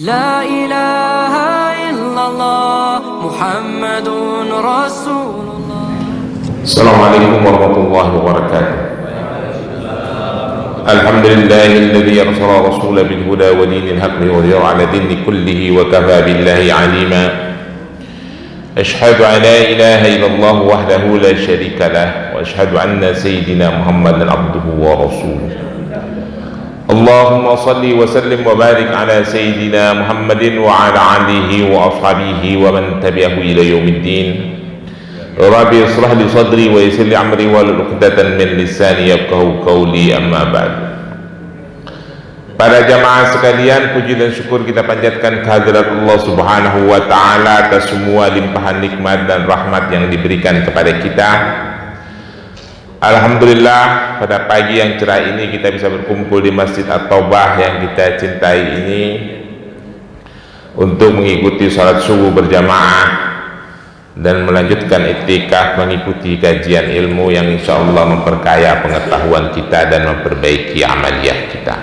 لا إله إلا الله محمد رسول الله. السلام عليكم ورحمة الله وبركاته. الحمد لله الذي أرسل رسوله بالهدى ودين الحق ليظهره على دين كله وكفى بالله عليما. أشهد أن لا إله إلا الله وحده لا شريك له وأشهد أن سيدنا محمدا عبده ورسوله. اللهم صل وسلم وبارك على سيدنا محمد وعلى آله وأصحابه ومن تبعه إلى يوم الدين. Rabbi ishrah li sadri wa yassir li amri wahlul 'uqdatam min lisani yafqahu qawli, amma ba'd. Para jamaah sekalian, puji dan syukur kita panjatkan kehadirat Allah Subhanahu wa taala atas semua limpahan nikmat dan rahmat yang diberikan kepada kita. Alhamdulillah, pada pagi yang cerah ini kita bisa berkumpul di Masjid At-Taubah yang kita cintai ini untuk mengikuti salat subuh berjamaah dan melanjutkan iktikaf, mengikuti kajian ilmu yang insya Allah memperkaya pengetahuan kita dan memperbaiki amaliyah kita.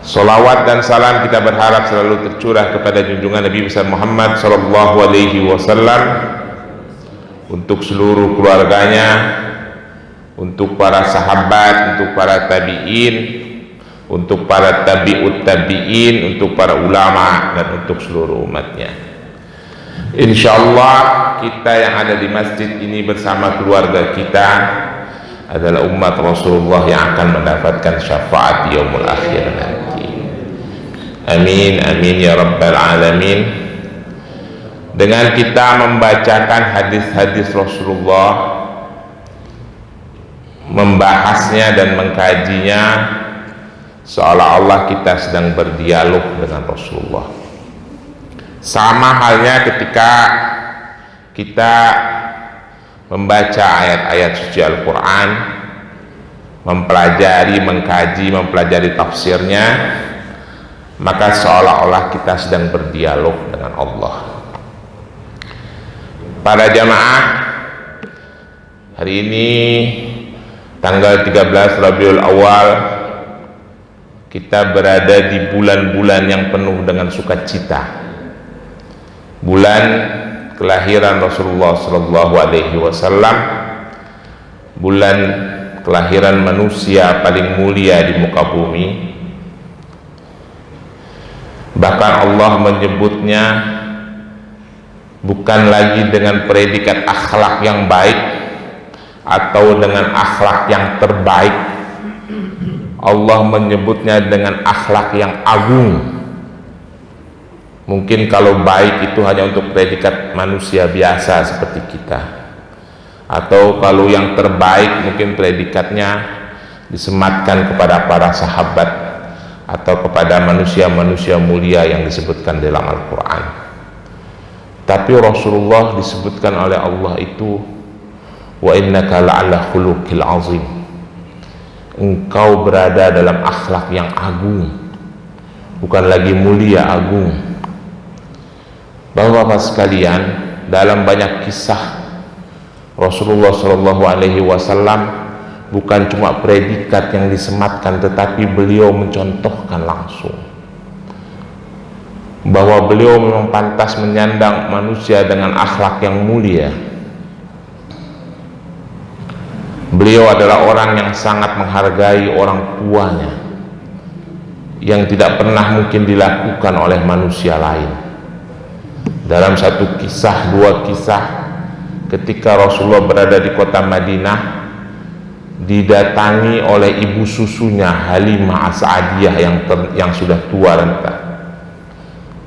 Salawat dan salam kita berharap selalu tercurah kepada junjungan Nabi besar Muhammad sallallahu alaihi wasallam, untuk seluruh keluarganya, untuk para sahabat, untuk para tabi'in, untuk para tabi'ut tabi'in, untuk para ulama, dan untuk seluruh umatnya. Insyaallah kita yang ada di masjid ini bersama keluarga kita adalah umat Rasulullah yang akan mendapatkan syafaat yaumul akhir nanti. Amin amin ya rabbal alamin. Dengan kita membacakan hadis-hadis Rasulullah, membahasnya dan mengkajinya, seolah-olah kita sedang berdialog dengan Rasulullah. Sama halnya ketika kita membaca ayat-ayat suci Al-Quran, mempelajari, mengkaji, mempelajari tafsirnya, maka seolah-olah kita sedang berdialog dengan Allah. Para jamaah, hari ini tanggal 13 Rabiul Awal, kita berada di bulan-bulan yang penuh dengan sukacita, bulan kelahiran Rasulullah sallallahu alaihi wasallam, bulan kelahiran manusia paling mulia di muka bumi. Bahkan Allah menyebutnya bukan lagi dengan predikat akhlak yang baik atau dengan akhlak yang terbaik. Allah menyebutnya dengan akhlak yang agung. Mungkin kalau baik itu hanya untuk predikat manusia biasa seperti kita, atau kalau yang terbaik mungkin predikatnya disematkan kepada para sahabat atau kepada manusia-manusia mulia yang disebutkan dalam Al-Quran. Tapi Rasulullah disebutkan oleh Allah itu, wa innaka la'ala khuluqil azim, engkau berada dalam akhlak yang agung, bukan lagi mulia, agung. Bapak-bapak sekalian, dalam banyak kisah Rasulullah Shallallahu Alaihi Wasallam bukan cuma predikat yang disematkan, tetapi beliau mencontohkan langsung bahwa beliau memang pantas menyandang manusia dengan akhlak yang mulia. Beliau adalah orang yang sangat menghargai orang tuanya, yang tidak pernah mungkin dilakukan oleh manusia lain. Dalam satu kisah, dua kisah, ketika Rasulullah berada di kota Madinah, didatangi oleh ibu susunya Halimah As-Sa'diyah yang sudah tua renta.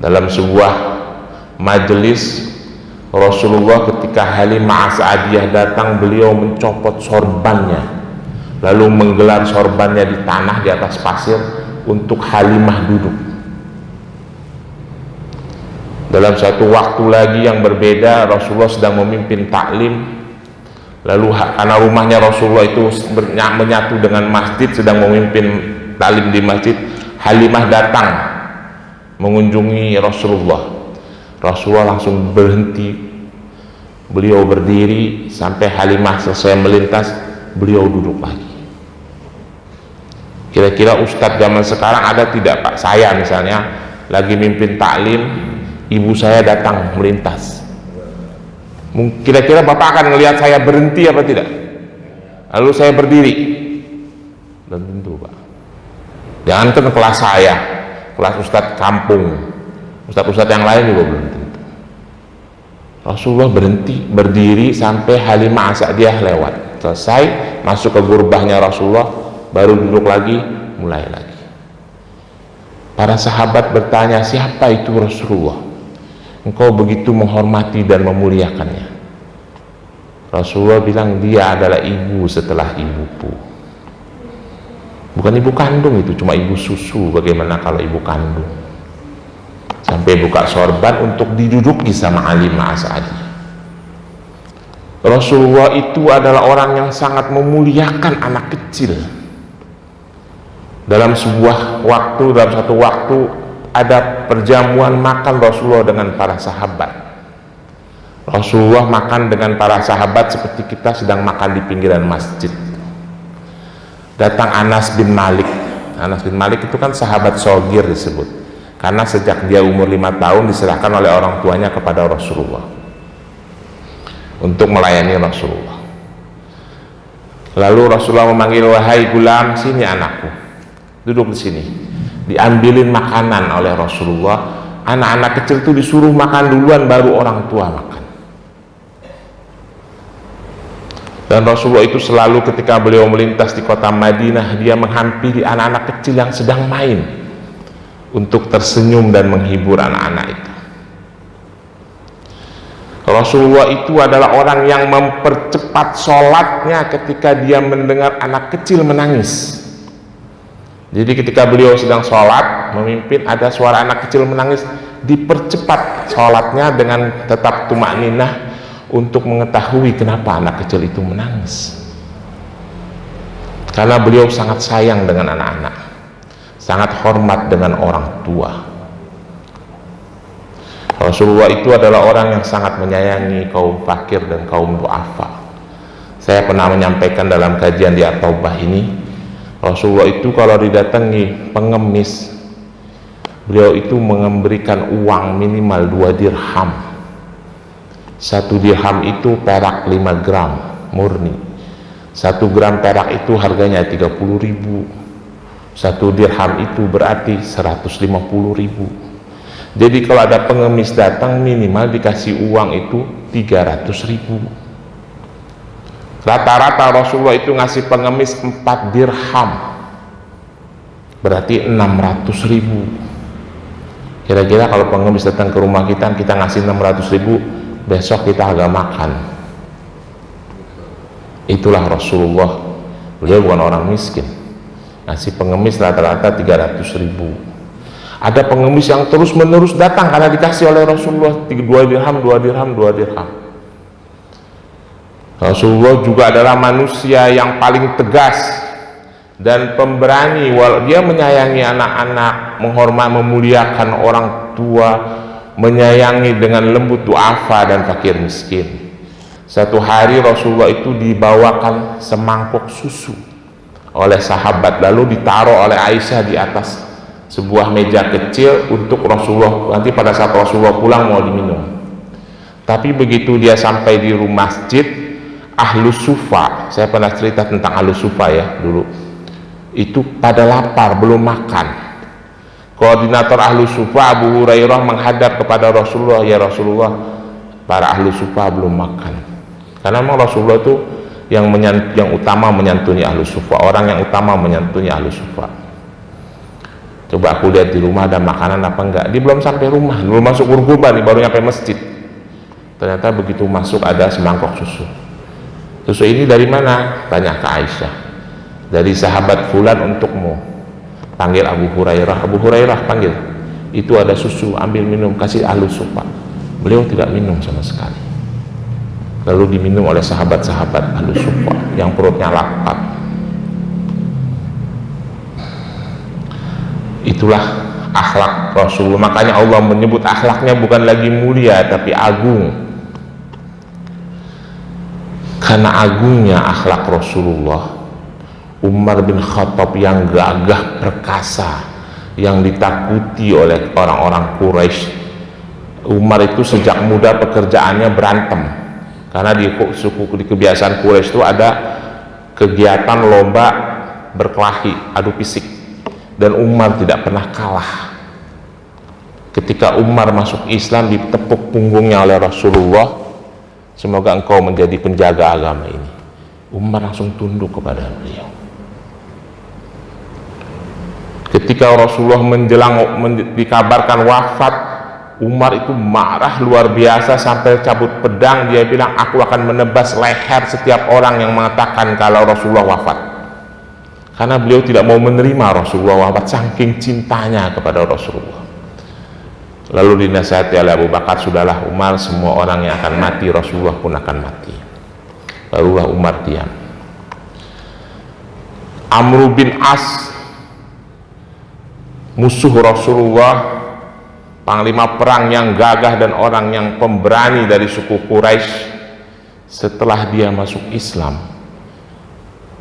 Dalam sebuah majelis Rasulullah, ketika Halimah As-Sa'diyah datang, beliau mencopot sorbannya, lalu menggelar sorbannya di tanah di atas pasir untuk Halimah duduk. Dalam satu waktu lagi yang berbeda, Rasulullah sedang memimpin taklim, lalu karena rumahnya Rasulullah itu menyatu dengan masjid, sedang memimpin taklim di masjid, Halimah datang mengunjungi Rasulullah. Rasulullah langsung berhenti, beliau berdiri sampai Halimah selesai melintas, beliau duduk lagi. Kira-kira ustadz zaman sekarang ada tidak Pak? Saya misalnya lagi mimpin taklim, ibu saya datang melintas. Kira-kira bapak akan melihat saya berhenti apa tidak? Lalu saya berdiri? Belum tentu, Pak. Jangankan kelas saya, kelas ustadz kampung, ustadz-ustadz yang lain juga belum tentu. Rasulullah berhenti, berdiri sampai Halimah As-Sa'diyah lewat, selesai, masuk ke gurbahnya Rasulullah, baru duduk lagi, mulai lagi. Para sahabat bertanya, siapa itu Rasulullah? Engkau begitu menghormati dan memuliakannya. Rasulullah bilang, dia adalah ibu setelah ibuku. Bukan ibu kandung itu, cuma ibu susu. Bagaimana kalau ibu kandung? Sampai buka sorban untuk diduduki sama Halimah As-Sa'diyah. Rasulullah itu adalah orang yang sangat memuliakan anak kecil. Dalam satu waktu ada perjamuan makan Rasulullah dengan para sahabat. Rasulullah makan dengan para sahabat seperti kita sedang makan di pinggiran masjid. Datang Anas bin Malik. Anas bin Malik itu kan sahabat sogir disebut, karena sejak dia umur 5 tahun diserahkan oleh orang tuanya kepada Rasulullah untuk melayani Rasulullah. Lalu Rasulullah memanggil, wahai gulam, sini anakku, duduk di sini. Diambilin makanan oleh Rasulullah. Anak-anak kecil itu disuruh makan duluan, baru orang tua makan. Dan Rasulullah itu selalu ketika beliau melintas di kota Madinah, dia menghampiri anak-anak kecil yang sedang main untuk tersenyum dan menghibur anak-anak itu. Rasulullah itu adalah orang yang mempercepat sholatnya ketika dia mendengar anak kecil menangis. Jadi ketika beliau sedang sholat memimpin, ada suara anak kecil menangis, dipercepat sholatnya dengan tetap tumakninah untuk mengetahui kenapa anak kecil itu menangis. Karena beliau sangat sayang dengan anak-anak, sangat hormat dengan orang tua. Rasulullah itu adalah orang yang sangat menyayangi kaum fakir dan kaum du'afa. Saya pernah menyampaikan dalam kajian di At-Taubah ini, Rasulullah itu kalau didatangi pengemis, beliau itu memberikan uang minimal 2 dirham. 1 dirham itu perak 5 gram murni. 1 gram perak itu harganya 30.000. 1 dirham itu berarti 150.000. Jadi kalau ada pengemis datang, minimal dikasih uang itu 300.000. Rata-rata Rasulullah itu ngasih pengemis 4 dirham, berarti 600.000. Kira-kira kalau pengemis datang ke rumah kita ngasih 600.000, besok kita agak makan. Itulah Rasulullah. Beliau bukan orang miskin, ngasih pengemis rata-rata 300.000. Ada pengemis yang terus menerus datang karena dikasih oleh Rasulullah 2 dirham, 2 dirham, 2 dirham. Rasulullah juga adalah manusia yang paling tegas dan pemberani. Dia menyayangi anak-anak, menghormat, memuliakan orang tua, menyayangi dengan lembut du'afa dan fakir miskin. Satu hari Rasulullah itu dibawakan semangkuk susu oleh sahabat, lalu ditaruh oleh Aisyah di atas sebuah meja kecil untuk Rasulullah, nanti pada saat Rasulullah pulang mau diminum. Tapi begitu dia sampai di rumah masjid, Ahlus Sufa, saya pernah cerita tentang Ahlus Sufa ya dulu, itu pada lapar, belum makan. Koordinator Ahlus Sufa Abu Hurairah menghadap kepada Rasulullah, ya Rasulullah, para Ahlus Sufa belum makan. Karena memang Rasulullah itu yang utama menyantuni Ahlus Sufa, orang yang utama menyantuni Ahlus Sufa. Coba aku lihat di rumah ada makanan apa enggak. Dia belum sampai rumah, belum masuk kurban, baru nyampe masjid. Ternyata begitu masuk ada semangkok susu. Susu ini dari mana? Tanya ke Aisyah. Dari sahabat fulan untukmu. Panggil Abu Hurairah. Abu Hurairah panggil. Itu ada susu, ambil minum, kasih Ahlus Sufa. Beliau tidak minum sama sekali. Lalu diminum oleh sahabat-sahabat Ahlus Sufa yang perutnya lapar. Itulah akhlak Rasulullah. Makanya Allah menyebut akhlaknya bukan lagi mulia tapi agung. Karena agungnya akhlak Rasulullah, Umar bin Khattab yang gagah perkasa, yang ditakuti oleh orang-orang Quraisy. Umar itu sejak muda pekerjaannya berantem, karena di kebiasaan Quraisy itu ada kegiatan lomba berkelahi, adu fisik, dan Umar tidak pernah kalah. Ketika Umar masuk Islam, ditepuk punggungnya oleh Rasulullah, semoga engkau menjadi penjaga agama ini. Umar langsung tunduk kepada beliau. Ketika Rasulullah dikabarkan wafat, Umar itu marah luar biasa sampai cabut pedang. Dia bilang, aku akan menebas leher setiap orang yang mengatakan kalau Rasulullah wafat. Karena beliau tidak mau menerima Rasulullah wafat, saking cintanya kepada Rasulullah. Lalu dinasihati oleh Abu Bakar, sudahlah Umar, semua orang yang akan mati, Rasulullah pun akan mati. Barulah Umar diam. Amr bin As, musuh Rasulullah, panglima perang yang gagah dan orang yang pemberani dari suku Quraisy, setelah dia masuk Islam,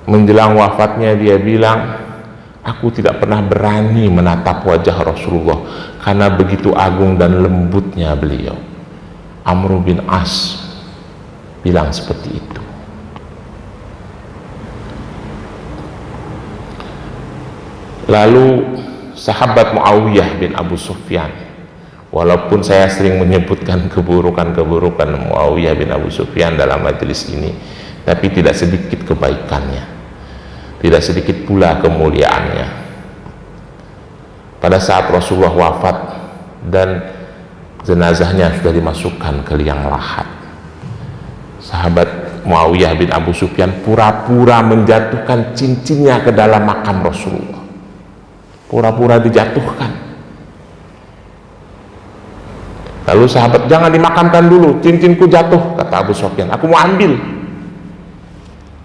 menjelang wafatnya dia bilang, aku tidak pernah berani menatap wajah Rasulullah karena begitu agung dan lembutnya beliau. Amr bin As bilang seperti itu. Lalu sahabat Muawiyah bin Abu Sufyan, walaupun saya sering menyebutkan keburukan-keburukan Muawiyah bin Abu Sufyan dalam majelis ini, tapi tidak sedikit kebaikannya, tidak sedikit pula kemuliaannya. Pada saat Rasulullah wafat dan jenazahnya sudah dimasukkan ke liang lahat, sahabat Muawiyah bin Abu Sufyan pura-pura menjatuhkan cincinnya ke dalam makam Rasulullah, pura-pura dijatuhkan. Lalu sahabat, jangan dimakamkan dulu, cincinku jatuh, kata Abu Sufyan, aku mau ambil.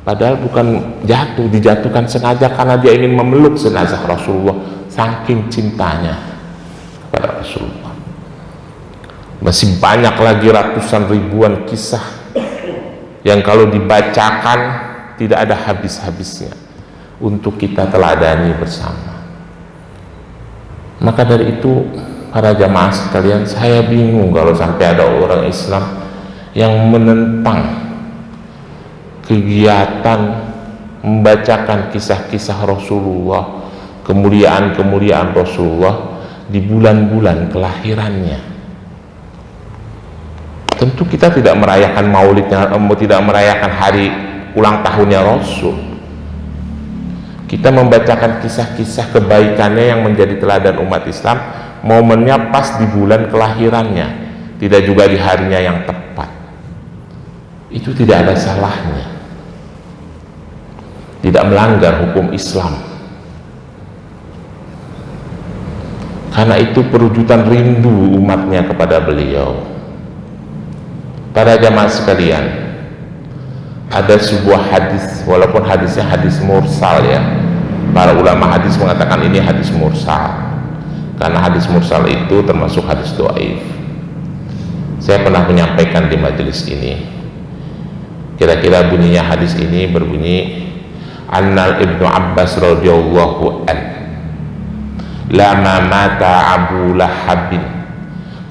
Padahal bukan jatuh, dijatuhkan sengaja karena dia ingin memeluk jenazah Rasulullah, saking cintanya kepada Rasulullah. Masih banyak lagi ratusan ribuan kisah yang kalau dibacakan tidak ada habis-habisnya untuk kita teladani bersama. Maka dari itu, para jamaah sekalian, saya bingung kalau sampai ada orang Islam yang menentang kegiatan membacakan kisah-kisah Rasulullah, kemuliaan-kemuliaan Rasulullah di bulan-bulan kelahirannya. Tentu kita tidak merayakan maulidnya, tidak merayakan hari ulang tahunnya Rasul. Kita membacakan kisah-kisah kebaikannya yang menjadi teladan umat Islam, momennya pas di bulan kelahirannya, tidak juga di harinya yang tepat. Itu tidak ada salahnya, tidak melanggar hukum Islam. Karena itu perwujudan rindu umatnya kepada beliau. Para jamaah sekalian, ada sebuah hadis, walaupun hadisnya hadis mursal ya, para ulama hadis mengatakan ini hadis mursal, karena hadis mursal itu termasuk hadis dhaif. Saya pernah menyampaikan di majelis ini, kira-kira bunyinya hadis ini berbunyi, Annal Ibnu Abbas radhiyallahu an, lama mata Abu Lahabin,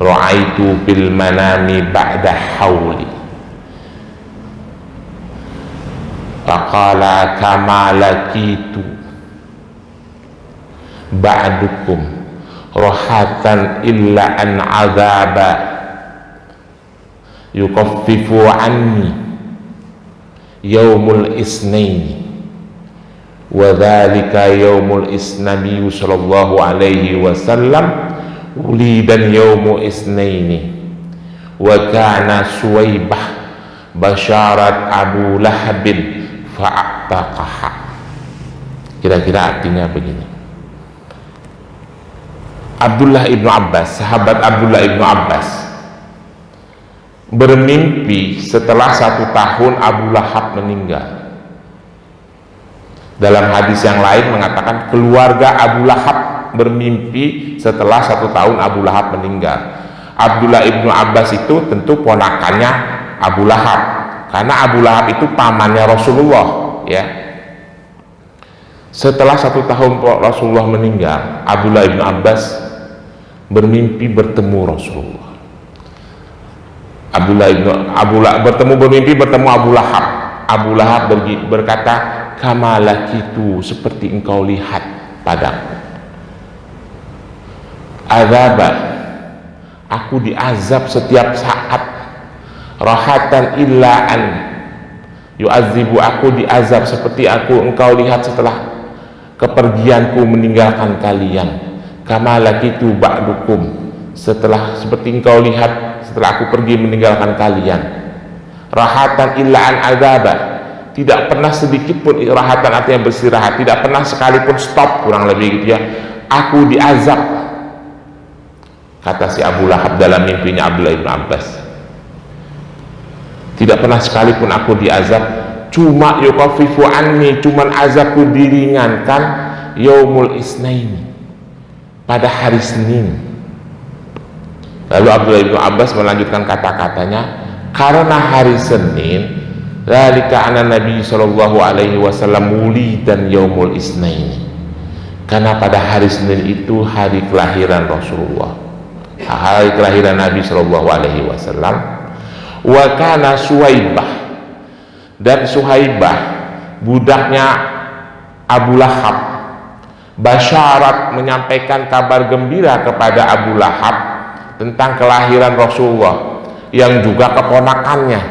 ra'aitu bil manami ba'da hawli, faqala kama lakitu ba'dukum rohatan illa an azaba yukaffifu anni yaumul isnaini wa dhalika yaumul isnami sallallahu alaihi wasallam ulidan yaumu isnaini wa kana Suwaibah basyarat Abu Lahabin fa'ataqaha. Kira-kira artinya begini, Abdullah ibnu Abbas, sahabat Abdullah ibnu Abbas bermimpi setelah 1 tahun Abu Lahab meninggal. Dalam hadis yang lain mengatakan keluarga Abu Lahab bermimpi setelah 1 tahun Abu Lahab meninggal. Abdullah ibnu Abbas itu tentu ponakannya Abu Lahab, karena Abu Lahab itu pamannya Rasulullah ya. Setelah 1 tahun Rasulullah meninggal, Abdullah bin Abbas bermimpi bertemu Rasulullah. Bermimpi bertemu Abu Lahab. Abu Lahab berkata, "Kamalakitu, seperti engkau lihat padaku. Azaba, aku diazab setiap saat. Rahatan illa an yu'azibu, aku diazab seperti engkau lihat setelah kepergianku meninggalkan kalian. Kamalakitu ba'dukum, seperti engkau lihat setelah aku pergi meninggalkan kalian. Rahatan illa an azaba, tidak pernah sedikit pun rahatan, artinya beristirahat, tidak pernah sekalipun stop, kurang lebih gitu ya, aku diazab." Kata si Abu Lahab dalam mimpinya Abdullah bin Abbas, tidak pernah sekalipun aku diazab, cuma yukafifu anni, cuman azabku diringankan yaumul isnaini, pada hari Senin. Lalu Abdullah bin Abbas melanjutkan kata-katanya, karena hari Senin, dzalika anna Nabi sallallahu alaihi wasallam wulidan yaumul isnaini, karena pada hari Senin itu hari kelahiran Rasulullah, hari kelahiran Nabi sallallahu alaihi wasallam. Wa kana Suwaibah, dan Suhaibah budaknya Abu Lahab, basyarat, menyampaikan kabar gembira kepada Abu Lahab tentang kelahiran Rasulullah yang juga keponakannya.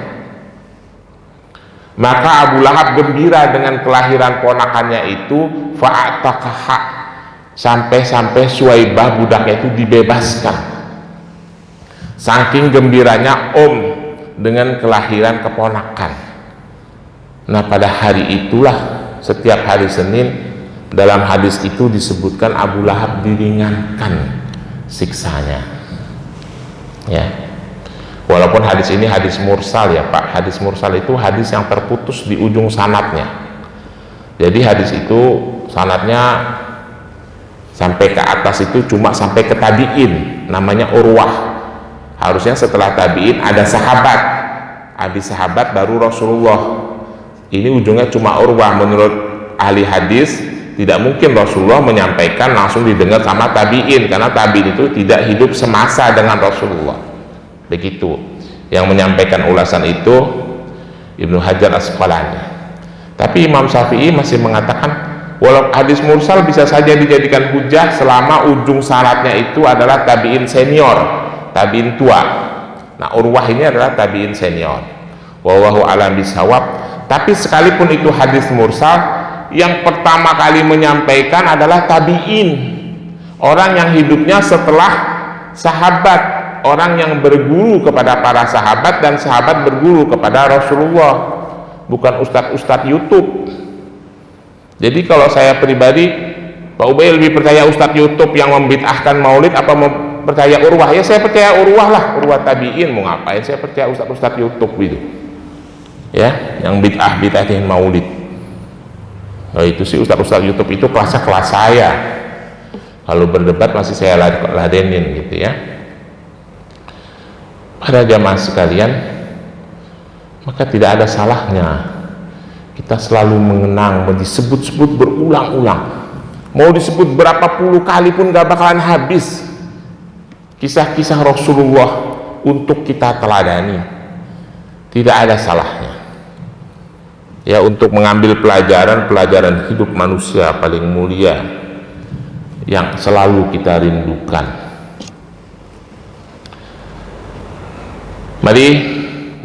Maka Abu Lahab gembira dengan kelahiran ponakannya itu, fa'ataqaha, sampai Suwaibah budaknya itu dibebaskan. Saking gembiranya dengan kelahiran keponakan. Nah, pada hari itulah, setiap hari Senin, dalam hadis itu disebutkan Abu Lahab diringankan siksanya. Ya. Walaupun hadis ini hadis mursal ya Pak. Hadis mursal itu hadis yang terputus di ujung sanadnya. Jadi hadis itu sanadnya sampai ke atas itu cuma sampai ke tabi'in, namanya Urwah. Harusnya setelah tabi'in ada sahabat, habis sahabat baru Rasulullah. Ini ujungnya cuma Urwah. Menurut ahli hadis, tidak mungkin Rasulullah menyampaikan langsung didengar sama tabi'in, karena tabi'in itu tidak hidup semasa dengan Rasulullah. Begitu yang menyampaikan ulasan itu Ibnu Hajar Asqalani. Tapi Imam Syafi'i masih mengatakan, walau hadis mursal bisa saja dijadikan hujah selama ujung syaratnya itu adalah tabi'in senior, tabi'in tua. Nah, Urwah ini adalah tabi'in senior. Wallahu a'lam bishawab. Tapi sekalipun itu hadis mursal, yang pertama kali menyampaikan adalah tabi'in, orang yang hidupnya setelah sahabat, orang yang berguru kepada para sahabat dan sahabat berguru kepada Rasulullah, bukan ustadz-ustadz YouTube. Jadi kalau saya pribadi, Pak Ubay lebih percaya ustadz YouTube yang membid'ahkan maulid apa percaya Urwah? Ya saya percaya Urwah lah, Urwah tabi'in, mau ngapain saya percaya ustadz YouTube gitu ya, yang bid'ahin maulid. Nah, itu sih ustadz YouTube itu kelas saya, kalau berdebat masih saya ladenin gitu ya. Pada jamaah sekalian, maka tidak ada salahnya kita selalu mengenang, disebut-sebut berulang-ulang, mau disebut berapa puluh kali pun gak bakalan habis kisah-kisah Rasulullah untuk kita teladani. Tidak ada salahnya ya, untuk mengambil pelajaran hidup manusia paling mulia yang selalu kita rindukan. Mari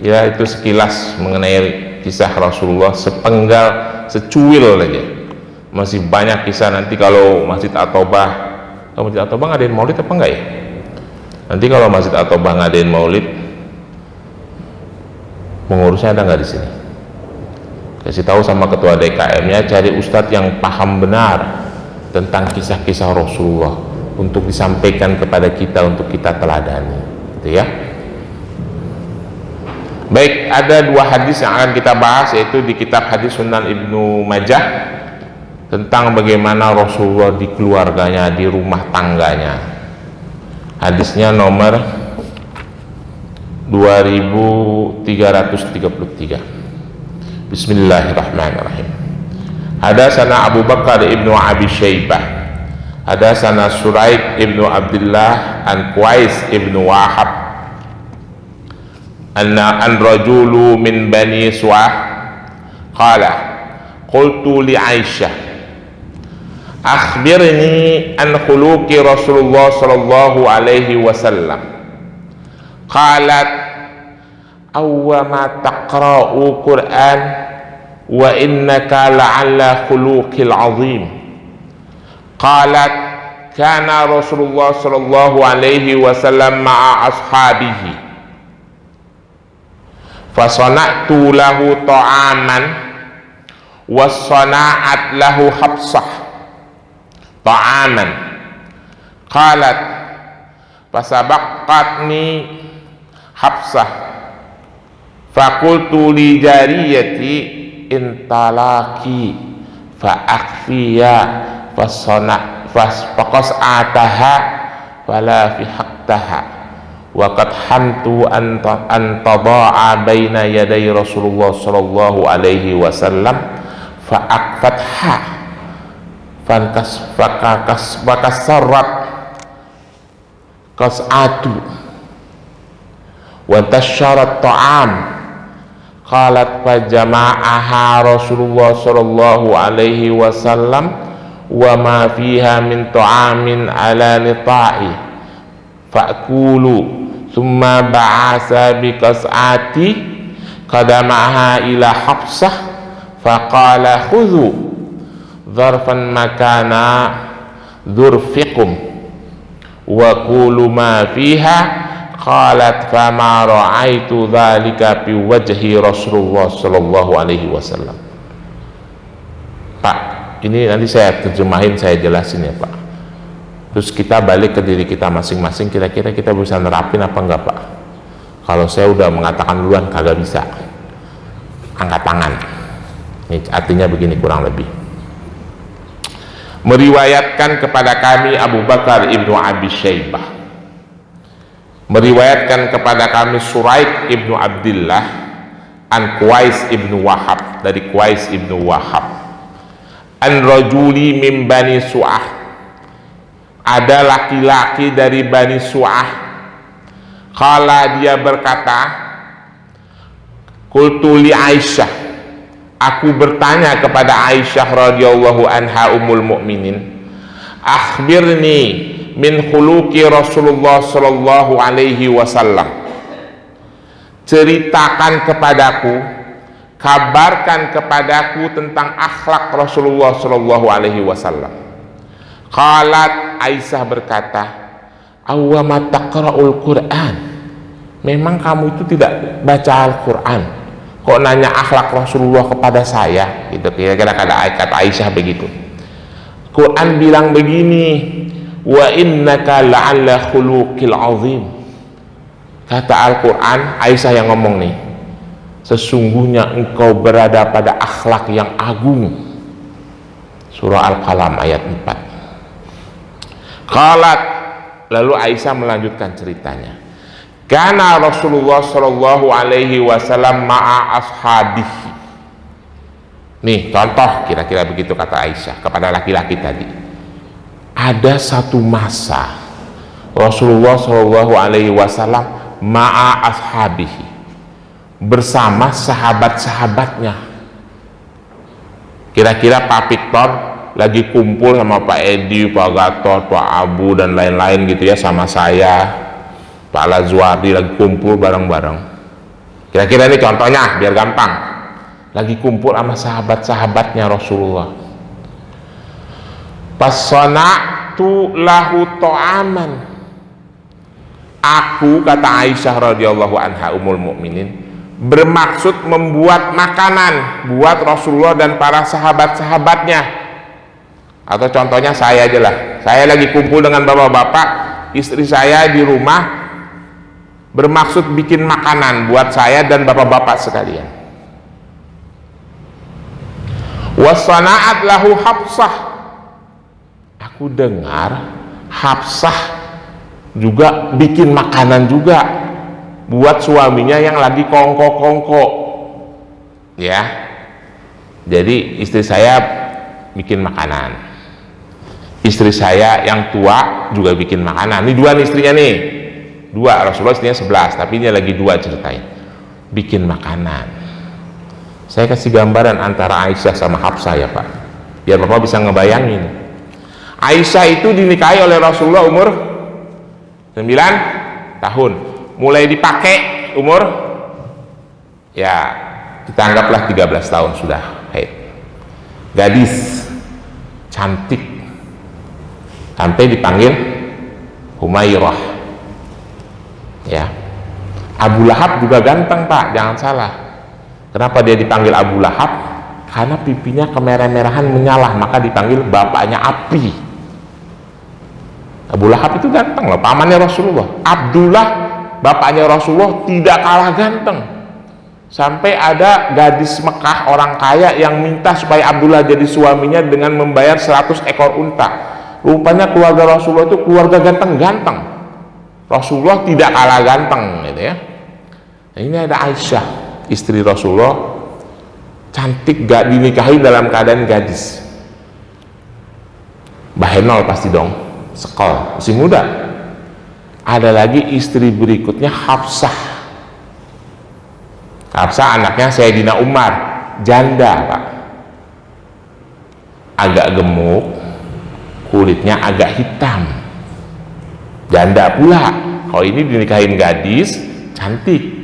ya, itu sekilas mengenai kisah Rasulullah, sepenggal, secuil aja. Masih banyak kisah. Nanti kalau Masjid At-Taubah ngadain maulid apa enggak ya? Nanti kalau Masjid At-Taubah ngadain maulid, pengurusnya ada nggak di sini? Kasih tahu sama ketua DKM-nya, cari ustadz yang paham benar tentang kisah-kisah Rasulullah untuk disampaikan kepada kita, untuk kita teladani, gitu ya. Baik, ada dua hadis yang akan kita bahas, yaitu di kitab hadis Sunan Ibnu Majah tentang bagaimana Rasulullah di keluarganya, di rumah tangganya. Hadisnya nomor 2333. Bismillahirrahmanirrahim. Hadatsana Abu Bakar ibnu Abi Syaibah, hadatsana Suraik ibnu Abdullah an Qais ibnu Wahab an rajulu min bani Su'ah qala qultu li Aisyah akhbirni an khuluqi Rasulullah sallallahu alaihi wasallam. Qalat awwama taqra'u Qur'an wa innaka la'alla khuluqil azim. Qalat kana Rasulullah sallallahu alaihi wasallam ma'a ashabihi fasana'tu lahu ta'aman wassana'at lahu Hafsah ta'aman. Qalat fasabaqatni Hafsah faqultu li jariyati intalaki fa'akfiya faqas'ataha fala fi haqtaha wa qad hamtu an tada'a baina yaday Rasulullah sallallahu alaihi wasallam fa'akfatha fakasarrat qas'atu wa tasyarat ta'am. Qalat fajama'aha Rasulullah sallallahu alaihi wasallam wa ma fiha min ta'amin ala nita'i fa'kulu thumma ba'asa bi qas'ati qadamaha ila Hafsah faqala khudhu dharfan makana dhurfikum wa kulu ma fiha. Qalat fama ra'aitu dzalika fi wajhi Rasulullah sallallahu alaihi wasallam. Pak, ini nanti saya terjemahin, saya jelasin ya Pak. Terus kita balik ke diri kita masing-masing, kira-kira kita bisa nerapin apa enggak Pak? Kalau saya udah mengatakan duluan kagak bisa, angkat tangan. Ini artinya begini kurang lebih. Meriwayatkan kepada kami Abu Bakar ibnu Abi Syaibah, meriwayatkan kepada kami Suraik ibnu Abdullah an Qais ibnu Wahab, dari Qais ibnu Wahab, an rajuli min bani Su'ah, ada laki-laki dari bani Su'ah. Qala, dia berkata, qultu li Aisyah, aku bertanya kepada Aisyah radhiyallahu anha ummul mukminin, akhbirni min khuluqi Rasulullah sallallahu alaihi wasallam, ceritakan kepadaku, kabarkan kepadaku tentang akhlak Rasulullah sallallahu alaihi wasallam. Qalat, Aisyah berkata, awwama taqra'ul Qur'an, memang kamu itu tidak baca Al-Qur'an, kok nanya akhlak Rasulullah kepada saya? Gitu kira-kira kata Aisyah begitu. Quran bilang begini, wa innaka la'alla khuluqil azim. Kata Al-Quran, Aisyah yang ngomong nih, sesungguhnya engkau berada pada akhlak yang agung. Surah Al-Qalam ayat 4. Qalat, lalu Aisyah melanjutkan ceritanya, kana Rasulullah sallallahu alaihi wasallam ma'a ashabihi. Nih contoh kira-kira begitu kata Aisyah kepada laki-laki tadi. Ada satu masa Rasulullah Shallallahu Alaihi Wasallam ma'a ashabihi, bersama sahabat-sahabatnya. Kira-kira Pak Victor lagi kumpul sama Pak Edi, Pak Gatot, Pak Abu dan lain-lain gitu ya, sama saya, Pak Lazwardi lagi kumpul bareng-bareng. Kira-kira ini contohnya biar gampang. Lagi kumpul sama sahabat-sahabatnya Rasulullah. Fasana'tu lahu ta'aman, aku, kata Aisyah radhiyallahu anha ummul mukminin, bermaksud membuat makanan buat Rasulullah dan para sahabat-sahabatnya. Atau contohnya saya aja lah, saya lagi kumpul dengan bapak-bapak, istri saya di rumah, bermaksud bikin makanan buat saya dan bapak-bapak sekalian. Wasana'at lahu Hafsah, aku dengar Hafsah juga bikin makanan juga buat suaminya yang lagi kongko-kongko ya. Jadi istri saya bikin makanan. Istri saya yang tua juga bikin makanan. Ini dua nih istrinya nih, dua. Rasulullah istrinya 11, tapi ini lagi dua ceritain bikin makanan. Saya kasih gambaran antara Aisyah sama Hafsah ya Pak, biar Bapak bisa ngebayangin. Aisyah itu dinikahi oleh Rasulullah umur 9 tahun, mulai dipakai umur ya kita anggaplah 13 tahun sudah haid. Gadis cantik sampai dipanggil Humairah ya. Abu Lahab juga ganteng Pak, jangan salah. Kenapa dia dipanggil Abu Lahab? Karena pipinya kemerah-merahan menyala, maka dipanggil bapaknya api. Abu Lahab itu ganteng loh, pamannya Rasulullah. Abdullah bapaknya Rasulullah tidak kalah ganteng. Sampai ada gadis Mekah orang kaya yang minta supaya Abdullah jadi suaminya dengan membayar 100 ekor unta. Rupanya keluarga Rasulullah itu keluarga ganteng-ganteng. Rasulullah tidak kalah ganteng gitu ya. Nah, ini ada Aisyah, istri Rasulullah, cantik, gak dinikahi dalam keadaan gadis. Bahenol pasti dong, sekol, masih muda. Ada lagi istri berikutnya Hafsah. Hafsah anaknya Sayyidina Umar, janda Pak, agak gemuk, kulitnya agak hitam, janda pula. Kalau ini dinikahin gadis cantik.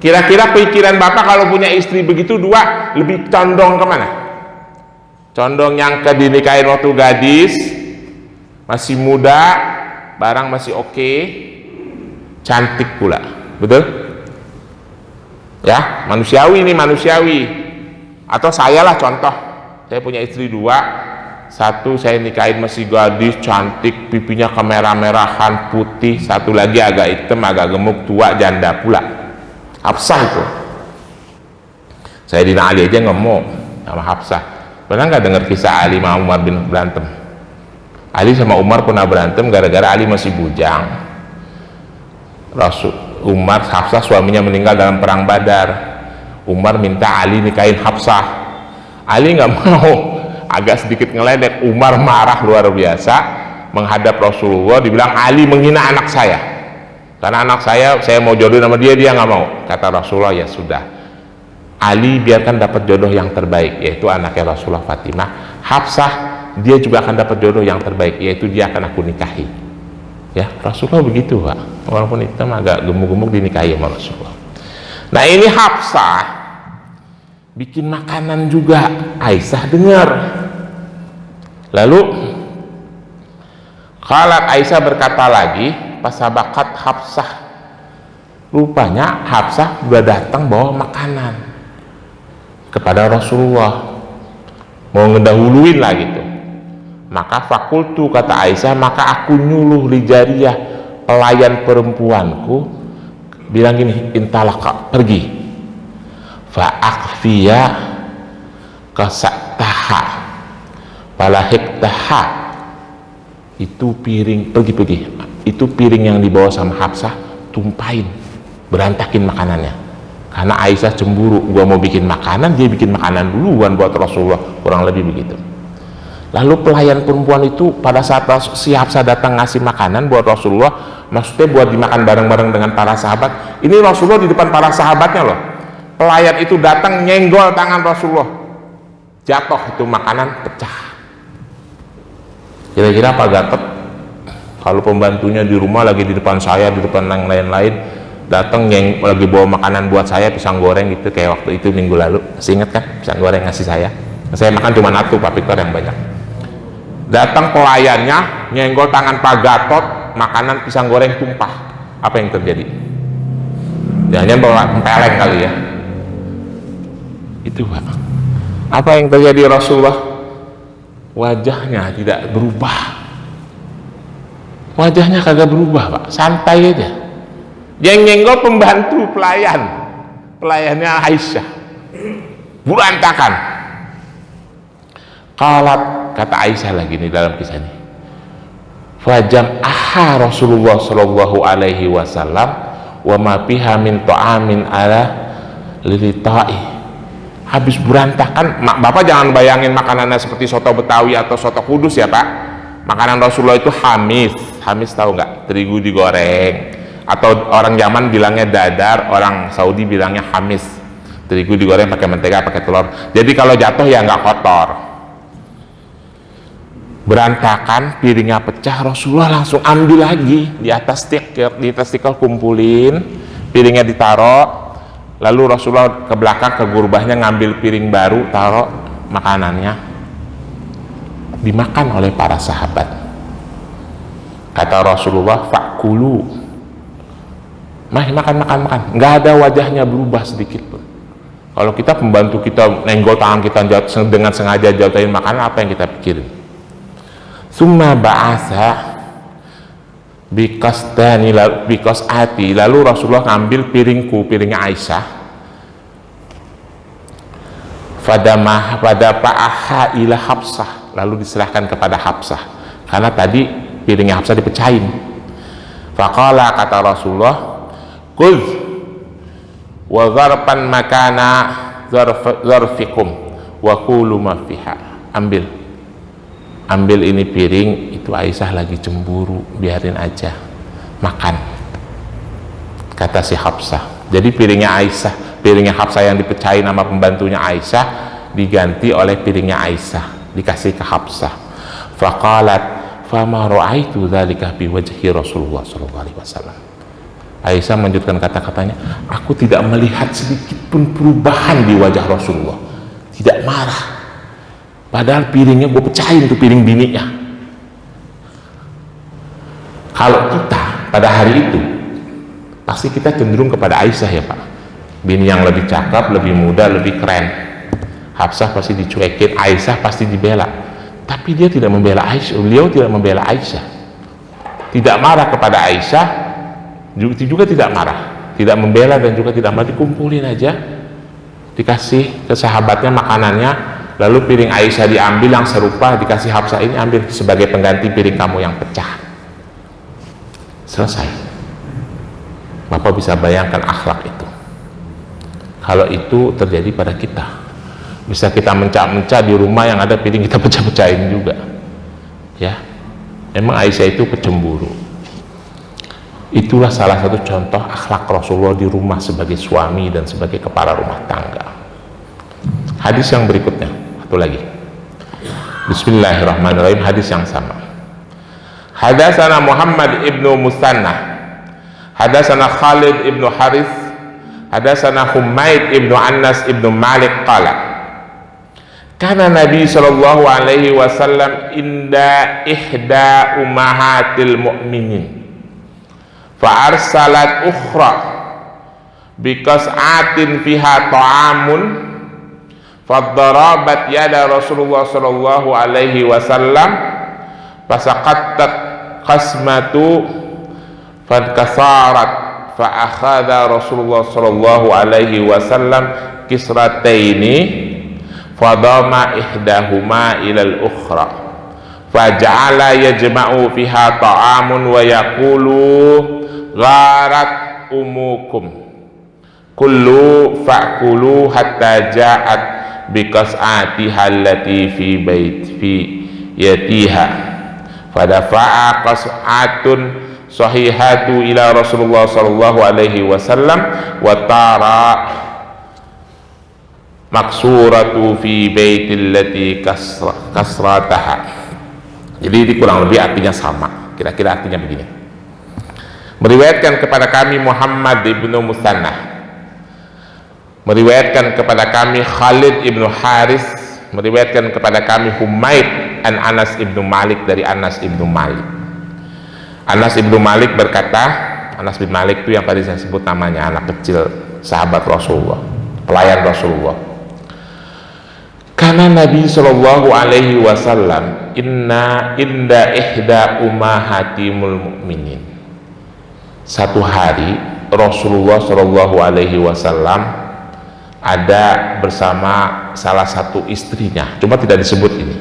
Kira-kira pikiran Bapak kalau punya istri begitu dua, lebih condong kemana? Condong yang ke dinikahin waktu gadis, masih muda, barang masih oke, cantik pula, betul? Ya, manusiawi nih, manusiawi. Atau saya lah contoh, saya punya istri dua, satu saya nikahin masih gadis, cantik, pipinya kemerah-merahan, putih, satu lagi agak hitam, agak gemuk, tua, janda pula. Hafsah itu. Sayyidina Ali aja ngomong sama Hafsah. Pernah nggak dengar kisah Ali sama Umar bin berantem? Ali sama Umar pernah berantem gara-gara Ali masih bujang. Umar, Hafsah suaminya meninggal dalam perang Badar. Umar minta Ali nikahin Hafsah. Ali nggak mau, agak sedikit ngeledek. Umar marah luar biasa menghadap Rasulullah, dibilang Ali menghina anak saya. Karena anak saya mau jodoh sama dia nggak mau. Kata Rasulullah, ya sudah, Ali biarkan dapat jodoh yang terbaik, yaitu anaknya Rasulullah Fatimah. Hafsah dia juga akan dapat jodoh yang terbaik, yaitu dia akan aku nikahi. Ya, Rasulullah begitu Pak, walaupun hitam agak gemuk-gemuk dinikahi sama Rasulullah. Nah ini Hafsah bikin makanan juga, Aisyah dengar. Lalu Khalat Aisyah berkata lagi, pasabakat Hafsah, rupanya Hafsah sudah datang bawa makanan kepada Rasulullah, mau ngedahuluin lah gitu. Maka fakultu, kata Aisyah, maka aku nyuluh li jariyah, pelayan perempuanku, bilang gini, intalaka, pergi, fa'akfiya kasaktaha palahiktaha, itu piring, pergi, itu piring yang dibawa sama Hafsah, tumpahin, berantakin makanannya. Karena Aisyah cemburu, gua mau bikin makanan, dia bikin makanan duluan buat Rasulullah, kurang lebih begitu. Lalu pelayan perempuan itu pada saat si Hafsah datang ngasih makanan buat Rasulullah, maksudnya buat dimakan bareng-bareng dengan para sahabat. Ini Rasulullah di depan para sahabatnya loh. Pelayan itu datang nyenggol tangan Rasulullah, jatuh itu makanan, pecah. Kira-kira Pak Gatot kalau pembantunya di rumah lagi di depan saya, di depan yang lain-lain, datang yang lagi bawa makanan buat saya, pisang goreng gitu, kayak waktu itu minggu lalu, masih inget kan pisang goreng ngasih saya makan cuma satu, Pak Victor yang banyak. Datang pelayannya nyenggol tangan Pak Gatot, makanan pisang goreng tumpah. Apa yang terjadi? Jangan bawa empeleng kali ya. Itu Pak. Apa yang terjadi? Rasulullah wajahnya tidak berubah, wajahnya kagak berubah Pak, santai aja. Yang nyenggol pembantu pelayannya Aisyah, berantakan. Qalat, kata Aisyah lagi nih dalam kisah ini, fajam aha Rasulullah sallallahu alaihi wasallam wa ma fiha min ta'amin ala lilitai habis berantakan. Bapak jangan bayangin makanannya seperti soto Betawi atau soto Kudus ya Pak. Makanan Rasulullah itu hamis. Hamis tahu nggak? Terigu digoreng, atau orang zaman bilangnya dadar, orang Saudi bilangnya hamis. Terigu digoreng pakai mentega, pakai telur. Jadi kalau jatuh ya nggak kotor. Berantakan, piringnya pecah, Rasulullah langsung ambil lagi di atas tikar, kumpulin, piringnya ditaruh, lalu Rasulullah ke belakang ke gurbahnya ngambil piring baru, taruh makanannya, dimakan oleh para sahabat. Kata Rasulullah, fakulu, makan, nggak ada wajahnya berubah sedikit pun. Kalau kita pembantu kita nenggol tangan kita dengan sengaja jatuhin makanan, apa yang kita pikirin? Summa ba'asa because ati, lalu Rasulullah ngambil piringnya Aisyah, pada pa'aha ila Hafsah, lalu diserahkan kepada Hafsah, karena tadi piringnya Hafsah dipecahin. Faqala, kata Rasulullah, kuz wa zarpan makana zarfikum wa kulu ma fiha, ambil ini piring, itu Aisyah lagi cemburu, biarin aja, makan, kata si Hafsah. Jadi piringnya Hafsah yang dipecahin sama pembantunya Aisyah diganti oleh piringnya Aisyah, dikasih ke Hafsah. Faqalat fama ra'aitu dzalika bi wajhi Rasulullah sallallahu alaihi wasallam. Aisyah melanjutkan kata-katanya, aku tidak melihat sedikit pun perubahan di wajah Rasulullah, tidak marah. Padahal piringnya gue pecahin tuh, piring bininya. Kalau kita pada hari itu, pasti kita cenderung kepada Aisyah ya Pak. Bini yang lebih cakep, lebih muda, lebih keren. Hafsah pasti dicuekin, Aisyah pasti dibela. Tapi dia tidak membela Aisyah, beliau tidak membela Aisyah. Tidak marah kepada Aisyah, juga tidak marah. Tidak membela dan juga tidak marah, dikumpulin aja. Dikasih ke sahabatnya makanannya, lalu piring Aisyah diambil yang serupa, dikasih Hafsah, ini ambil sebagai pengganti piring kamu yang pecah. Selesai. Bapak bisa bayangkan akhlak itu. Kalau itu terjadi pada kita, bisa kita mencak-mencak di rumah yang ada piring kita pecah-pecahin juga. Ya, emang Aisyah itu pecemburu. Itulah salah satu contoh akhlak Rasulullah di rumah sebagai suami dan sebagai kepala rumah tangga. Hadis yang berikutnya, satu lagi. Bismillahirrahmanirrahim, hadis yang sama. Hadatsana Muhammad ibnu Musanna, hadatsana Khalid ibnu Harith, hadatsana Humaid ibnu Anas ibnu Malik qala, kana Nabi sallallahu alaihi wasallam inda ihda ummahatil mu'minin fa arsalat ukhra biqas'atin fiha ta'amun fadarabat yada Rasulullah sallallahu alaihi wasallam fasaqattat qasmatu fadkasarat fa akhadha Rasulullah sallallahu alaihi wasallam kisrataini fadama ihdahuma ilal ukhra faja'ala yajma'u fiha ta'amun wa yaqulu gharat umukum kullu fa'kulu hatta ja'at biqas'atiha allati fi yatiha fadafa'a qas'atun sahihatu ila Rasulullah sallallahu alaihi wasallam wa tara maksuratu fi baitil lati kasrataha. Jadi ini kurang lebih artinya sama, kira-kira artinya begini. Meriwayatkan kepada kami Muhammad ibnu Musanna, meriwayatkan kepada kami Khalid ibnu Haris, meriwayatkan kepada kami Humaid an Anas ibnu Malik, dari Anas ibnu Malik. Anas ibnu Malik berkata, Anas bin Malik itu yang tadi saya sebut namanya, anak kecil sahabat Rasulullah, pelayan Rasulullah. Karena Nabi sallallahu alaihi wasallam inda ihda ummahatimul mu'minin, satu hari Rasulullah sallallahu alaihi wasallam ada bersama salah satu istrinya, cuma tidak disebut ini,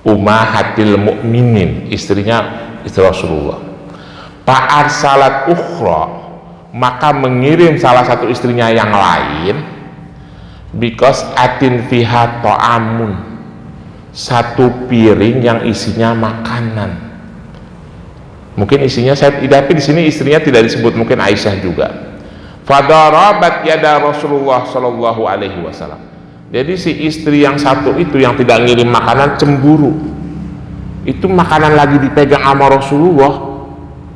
ummahatil mu'minin, istrinya istri Rasulullah. Fa'arsalat ukhra, maka mengirim salah satu istrinya yang lain, because atin fiha ta'amun, satu piring yang isinya makanan. Mungkin isinya saya, tapi di sini istrinya tidak disebut, mungkin Aisyah juga. Fadarabat yada Rasulullah sallallahu alaihi wasallam. Jadi si istri yang satu itu yang tidak ngirim makanan cemburu. Itu makanan lagi dipegang sama Rasulullah,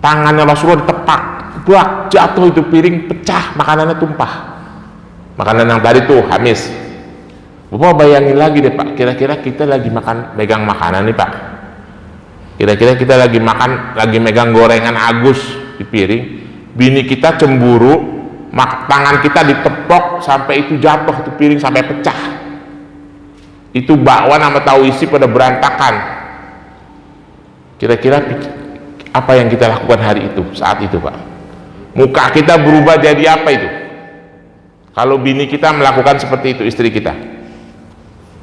tangannya Rasulullah ditepak, buak, jatuh itu piring, pecah, makanannya tumpah. Makanan yang tadi tuh hamis. Bapak bayangin lagi deh Pak, kira-kira kita lagi megang makanan nih Pak. Kira-kira kita lagi megang gorengan Agus di piring, bini kita cemburu, tangan kita ditepok sampai itu jatuh itu piring sampai pecah. Itu bakwan sama tahu isi pada berantakan. Kira-kira apa yang kita lakukan hari itu, saat itu Pak? Muka kita berubah jadi apa itu? Kalau bini kita melakukan seperti itu, istri kita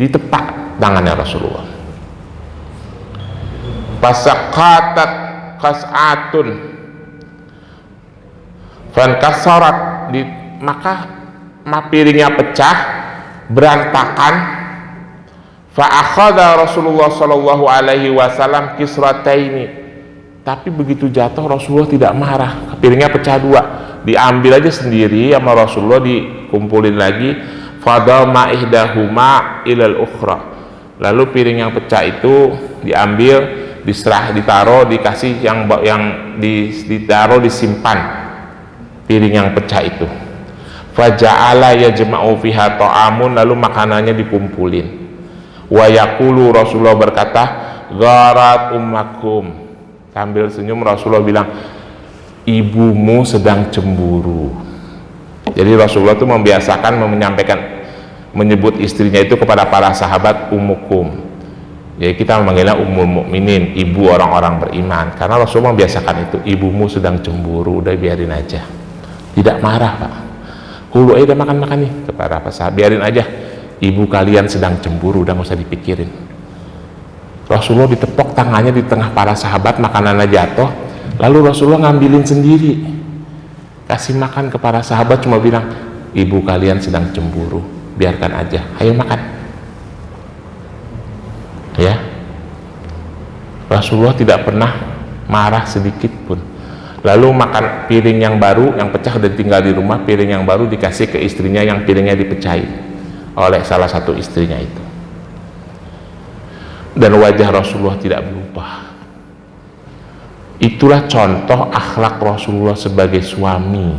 ditepak tangannya Rasulullah. Pasaqatat qas'atun fankasarat, maka piringnya pecah, berantakan. Fa'akhadha Rasulullah sallallahu alaihi wasallam kisrataini, tapi begitu jatuh Rasulullah tidak marah, piringnya pecah dua, diambil aja sendiri sama Rasulullah, dikumpulin lagi. Fadama ihdahuma ilal ukhra, lalu piring yang pecah itu diambil, ditaruh, dikasih ditaruh, disimpan piring yang pecah itu. Faja'ala yajma'u fiha ta'amun, lalu makanannya dikumpulin. Wa yaqulu, Rasulullah berkata, gharat ummakum, sambil senyum Rasulullah bilang, ibumu sedang cemburu. Jadi Rasulullah itu membiasakan menyebut istrinya itu kepada para sahabat ummukum. Jadi kita memanggilnya ummul mukminin, ibu orang-orang beriman, karena Rasulullah membiasakan itu. Ibumu sedang cemburu, udah biarin aja, tidak marah Pak. Kulu udah makan nih kepada apa sahabat, biarin aja, ibu kalian sedang cemburu, udah nggak usah dipikirin. Rasulullah ditepok tangannya di tengah para sahabat, makanannya jatuh, lalu Rasulullah ngambilin sendiri, kasih makan ke para sahabat, cuma bilang, ibu kalian sedang cemburu, biarkan aja, ayo makan. Ya, Rasulullah tidak pernah marah sedikit pun. Lalu makan piring yang baru, yang pecah udah tinggal di rumah, piring yang baru dikasih ke istrinya yang piringnya dipecahin oleh salah satu istrinya itu. Dan wajah Rasulullah tidak berubah. Itulah contoh akhlak Rasulullah sebagai suami,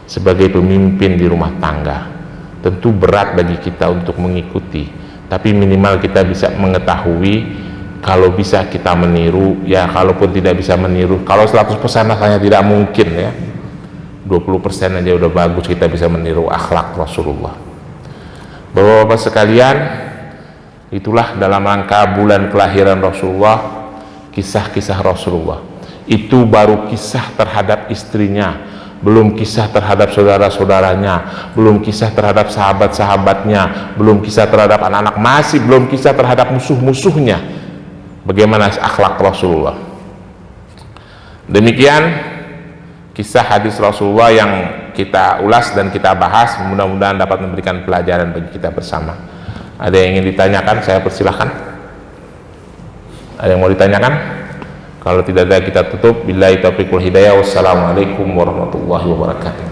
sebagai pemimpin di rumah tangga. Tentu berat bagi kita untuk mengikuti, tapi minimal kita bisa mengetahui. Kalau bisa kita meniru, ya kalaupun tidak bisa meniru, kalau 100% rasanya tidak mungkin ya, 20% aja udah bagus kita bisa meniru akhlak Rasulullah. Bapak-bapak sekalian, itulah dalam rangka bulan kelahiran Rasulullah, kisah-kisah Rasulullah. Itu baru kisah terhadap istrinya, belum kisah terhadap saudara-saudaranya, belum kisah terhadap sahabat-sahabatnya, belum kisah terhadap anak-anak, masih belum kisah terhadap musuh-musuhnya. Bagaimana akhlak Rasulullah. Demikian kisah hadis Rasulullah yang kita ulas dan kita bahas, mudah-mudahan dapat memberikan pelajaran bagi kita bersama. Ada yang ingin ditanyakan, saya persilahkan. Ada yang mau ditanyakan? Kalau tidak ada kita tutup. Billahi taufiq wal hidayah. Wassalamualaikum warahmatullahi wabarakatuh.